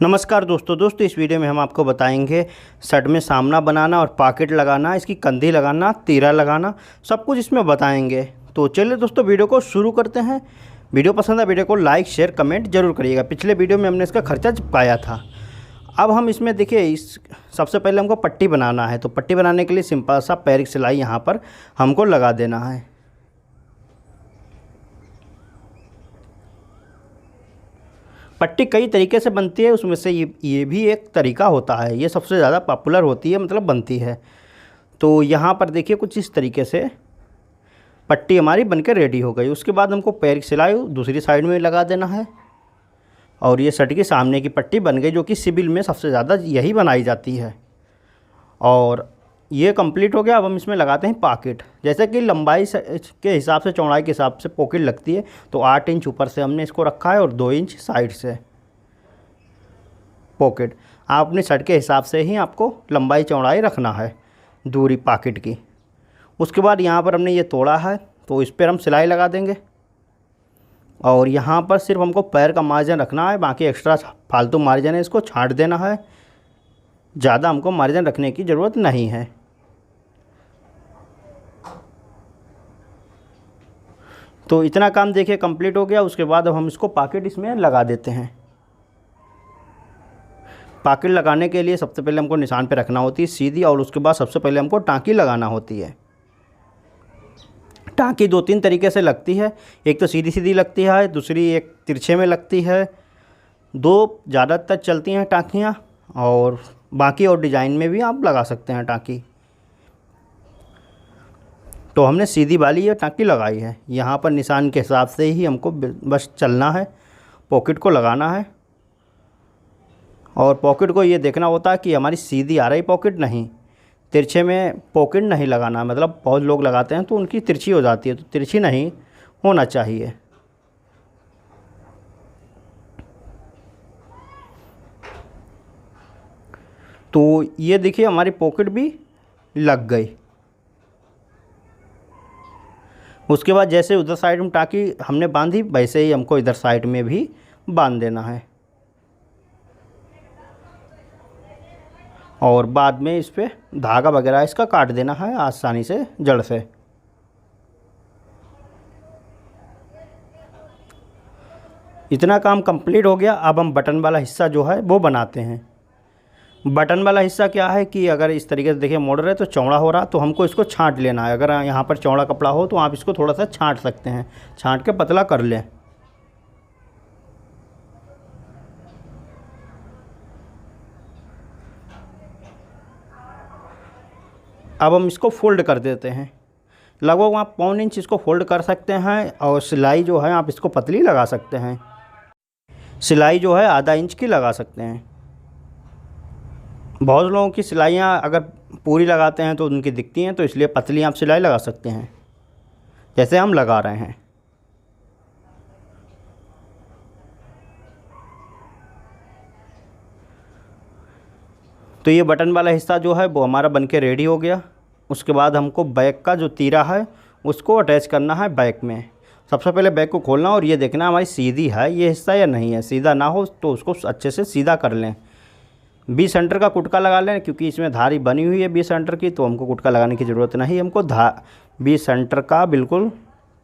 नमस्कार दोस्तों इस वीडियो में हम आपको बताएंगे शर्ट में सामना बनाना और पॉकेट लगाना, इसकी कंधी लगाना, तीरा लगाना, सब कुछ इसमें बताएंगे। तो चलिए दोस्तों वीडियो को शुरू करते हैं। वीडियो पसंद है वीडियो को लाइक शेयर कमेंट जरूर करिएगा। पिछले वीडियो में हमने इसका खर्चा चिपकाया था। अब हम इसमें देखिए सबसे पहले हमको पट्टी बनाना है। तो पट्टी बनाने के लिए सिंपल सा पैर की सिलाई यहाँ पर हमको लगा देना है। पट्टी कई तरीके से बनती है, उसमें से ये भी एक तरीका होता है। ये सबसे ज़्यादा पॉपुलर होती है, मतलब बनती है। तो यहाँ पर देखिए कुछ इस तरीके से पट्टी हमारी बनकर रेडी हो गई। उसके बाद हमको पैर की सिलाई दूसरी साइड में लगा देना है और ये शर्ट की सामने की पट्टी बन गई, जो कि सिविल में सबसे ज़्यादा यही बनाई जाती है। और ये कंप्लीट हो गया। अब हम इसमें लगाते हैं पॉकेट। जैसे कि लंबाई के हिसाब से, चौड़ाई के हिसाब से पॉकेट लगती है। तो 8 इंच ऊपर से हमने इसको रखा है और 2 इंच साइड से पॉकेट। आप अपने शर्ट के हिसाब से ही आपको लंबाई चौड़ाई रखना है दूरी पॉकेट की। उसके बाद यहाँ पर हमने ये तोड़ा है, तो इस पर हम सिलाई लगा देंगे। और यहाँ पर सिर्फ हमको पैर का मार्जिन रखना है, बाकी एक्स्ट्रा फालतू मार्जिन है इसको छांट देना है। ज़्यादा हमको मार्जिन रखने की ज़रूरत नहीं है। तो इतना काम देखिए कंप्लीट हो गया। उसके बाद अब हम इसको पॉकेट इसमें लगा देते हैं। पॉकेट लगाने के लिए सबसे पहले हमको निशान पे रखना होती है सीधी, और उसके बाद सबसे पहले हमको टाँकी लगाना होती है। टाँकी 2-3 तरीके से लगती है। एक तो सीधी सीधी लगती है, दूसरी एक तिरछे में लगती है। 2 ज़्यादातर चलती हैं टाँकियाँ, और बाकी और डिज़ाइन में भी आप लगा सकते हैं टाँकी। तो हमने सीधी वाली ये टाँकी लगाई है। यहाँ पर निशान के हिसाब से ही हमको बस चलना है, पॉकेट को लगाना है। और पॉकेट को ये देखना होता है कि हमारी सीधी आ रही पॉकेट, नहीं तिरछे में पॉकेट नहीं लगाना है। मतलब बहुत लोग लगाते हैं तो उनकी तिरछी हो जाती है, तो तिरछी नहीं होना चाहिए। तो ये देखिए हमारी पॉकेट भी लग गई। उसके बाद जैसे उधर साइड में टाँकी हमने बांधी, वैसे ही हमको इधर साइड में भी बांध देना है। और बाद में इस पर धागा वगैरह इसका काट देना है आसानी से जड़ से। इतना काम कंप्लीट हो गया। अब हम बटन वाला हिस्सा जो है वो बनाते हैं। बटन वाला हिस्सा क्या है कि अगर इस तरीके से देखिए मोड़ रहे तो चौड़ा हो रहा, तो हमको इसको छांट लेना है। अगर यहाँ पर चौड़ा कपड़ा हो तो आप इसको थोड़ा सा छांट सकते हैं, छांट के पतला कर लें। अब हम इसको फोल्ड कर देते हैं। लगभग आप 1.25 इंच इसको फोल्ड कर सकते हैं। और सिलाई जो है आप इसको पतली लगा सकते हैं। सिलाई जो है आधा इंच की लगा सकते हैं। बहुत लोगों की सिलाइयाँ अगर पूरी लगाते हैं तो उनकी दिखती हैं, तो इसलिए पतली आप सिलाई लगा सकते हैं, जैसे हम लगा रहे हैं। तो ये बटन वाला हिस्सा जो है वो हमारा बनके रेडी हो गया। उसके बाद हमको बैक का जो तीरा है उसको अटैच करना है बैक में। सबसे पहले बैक को खोलना और ये देखना हमारी सीधी है ये हिस्सा या नहीं है। सीधा ना हो तो उसको अच्छे से सीधा कर लें। 20 सेंटर का कुटका लगा लें, क्योंकि इसमें धारी बनी हुई है 20 सेंटर की, तो हमको कुटका लगाने की ज़रूरत नहीं। हमको 20 सेंटर का बिल्कुल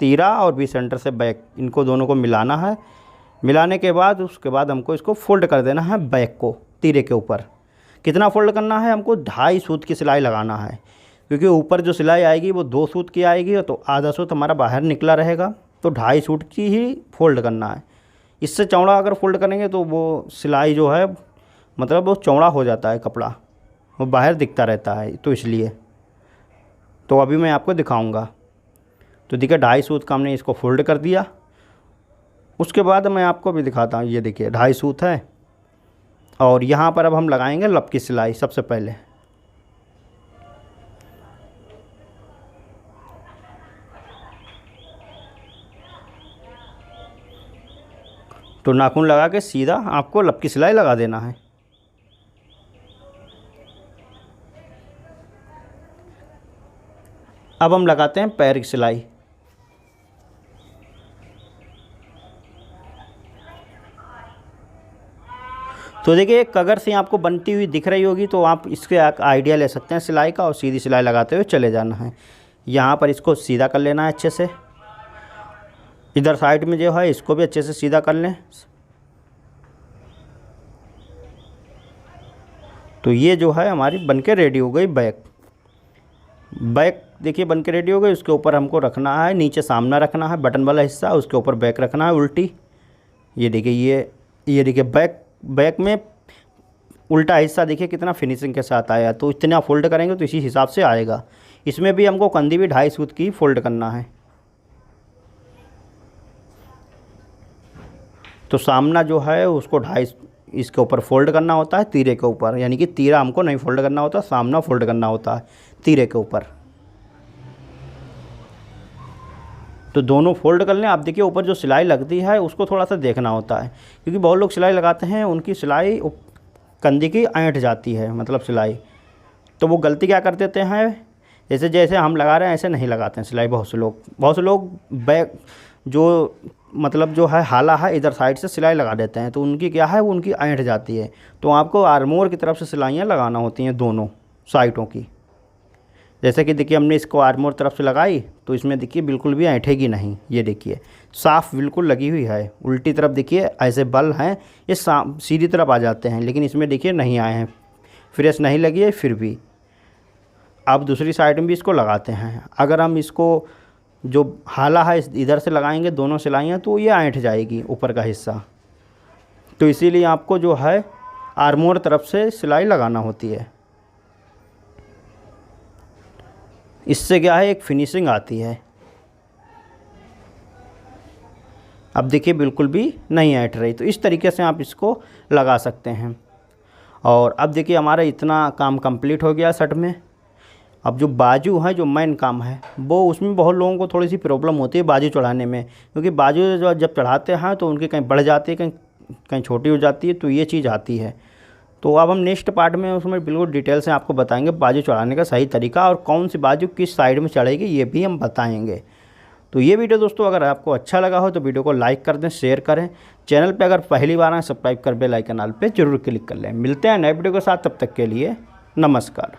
तीरा और 20 सेंटर से बैक, इनको दोनों को मिलाना है। मिलाने के बाद उसके बाद हमको इसको फोल्ड कर देना है बैक को तीरे के ऊपर। कितना फोल्ड करना है, हमको 2.5 सूत की सिलाई लगाना है, क्योंकि ऊपर जो सिलाई आएगी वो 2 सूत की आएगी, तो आधा सूत हमारा बाहर निकला रहेगा। तो 2.5 सूत की ही फोल्ड करना है। इससे चौड़ा अगर फोल्ड करेंगे तो वो सिलाई जो है मतलब वो चौड़ा हो जाता है, कपड़ा वो बाहर दिखता रहता है, तो इसलिए। तो अभी मैं आपको दिखाऊंगा। तो देखिए 2.5 सूत का हमने इसको फोल्ड कर दिया। उसके बाद मैं आपको भी दिखाता हूँ। ये देखिए 2.5 सूत है, और यहाँ पर अब हम लगाएंगे लब की सिलाई। सबसे पहले तो नाखून लगा के सीधा आपको लब की सिलाई लगा देना है। अब हम लगाते हैं पैर की सिलाई। तो देखिए एक कगर से आपको बनती हुई दिख रही होगी, तो आप इसके आइडिया ले सकते हैं सिलाई का, और सीधी सिलाई लगाते हुए चले जाना है। यहाँ पर इसको सीधा कर लेना है अच्छे से। इधर साइड में जो है इसको भी अच्छे से सीधा कर लें। तो ये जो है हमारी बनके रेडी हो गई बैक। बैक देखिए बनके रेडी हो गई। उसके ऊपर हमको रखना है, नीचे सामना रखना है बटन वाला हिस्सा, उसके ऊपर बैक रखना है उल्टी। ये देखिए ये देखिए बैक में उल्टा हिस्सा देखिए कितना फिनिशिंग के साथ आया। तो इतना फोल्ड करेंगे तो इसी हिसाब से आएगा। इसमें भी हमको कंधी भी 2.5 सूत की फोल्ड करना है। तो सामना जो है उसको 2.5 इसके ऊपर फोल्ड करना होता है तीरे के ऊपर, यानी कि तीरा हमको नहीं फोल्ड करना होता, सामना फोल्ड करना होता है तीरे के ऊपर। तो दोनों फोल्ड कर लें। आप देखिए ऊपर जो सिलाई लगती है उसको थोड़ा सा देखना होता है, क्योंकि बहुत लोग सिलाई लगाते हैं उनकी सिलाई कंधी की ऐंठ जाती है, मतलब सिलाई। तो वो गलती क्या कर देते हैं, जैसे हम लगा रहे हैं ऐसे नहीं लगाते हैं सिलाई। बहुत से लोग बैक जो मतलब जो है हाला है इधर साइड से सिलाई लगा देते हैं, तो उनकी क्या है वो उनकी ऐंठ जाती है। तो आपको आर्मोर की तरफ से सिलाइयाँ लगाना होती हैं दोनों साइडों की। जैसे कि देखिए हमने इसको आर्मोर तरफ से लगाई तो इसमें देखिए बिल्कुल भी ऐंठेगी नहीं। ये देखिए साफ़ बिल्कुल लगी हुई है। उल्टी तरफ देखिए ऐसे बल हैं ये सीधी तरफ आ जाते हैं, लेकिन इसमें देखिए नहीं आए हैं, फ्रेश नहीं लगी है फिर भी। अब दूसरी साइड में भी इसको लगाते हैं। अगर हम इसको जो हाला है इधर से लगाएंगे दोनों सिलाइयाँ तो ये ऐंठ जाएगी ऊपर का हिस्सा। तो इसीलिए आपको जो है आर्मोर तरफ से सिलाई लगाना होती है। इससे क्या है एक फिनिशिंग आती है। अब देखिए बिल्कुल भी नहीं ऐंठ रही। तो इस तरीके से आप इसको लगा सकते हैं। और अब देखिए हमारा इतना काम कंप्लीट हो गया शर्ट में। अब जो बाजू है जो मेन काम है वो उसमें बहुत लोगों को थोड़ी सी प्रॉब्लम होती है बाजू चढ़ाने में, क्योंकि बाजू जब चढ़ाते हैं तो उनकी कहीं बढ़ जाती है, कहीं छोटी हो जाती है, तो ये चीज़ आती है। तो अब हम नेक्स्ट पार्ट में उसमें बिल्कुल डिटेल से आपको बताएंगे बाजू चढ़ाने का सही तरीका, और कौन सी बाजू किस साइड में चढ़ेगी ये भी हम बताएंगे। तो ये वीडियो दोस्तों अगर आपको अच्छा लगा हो तो वीडियो को लाइक कर दें, शेयर करें। चैनल पे अगर पहली बार आए सब्सक्राइब कर बेल आइकन पे जरूर क्लिक कर लें। मिलते हैं नए वीडियो के साथ, तब तक के लिए नमस्कार।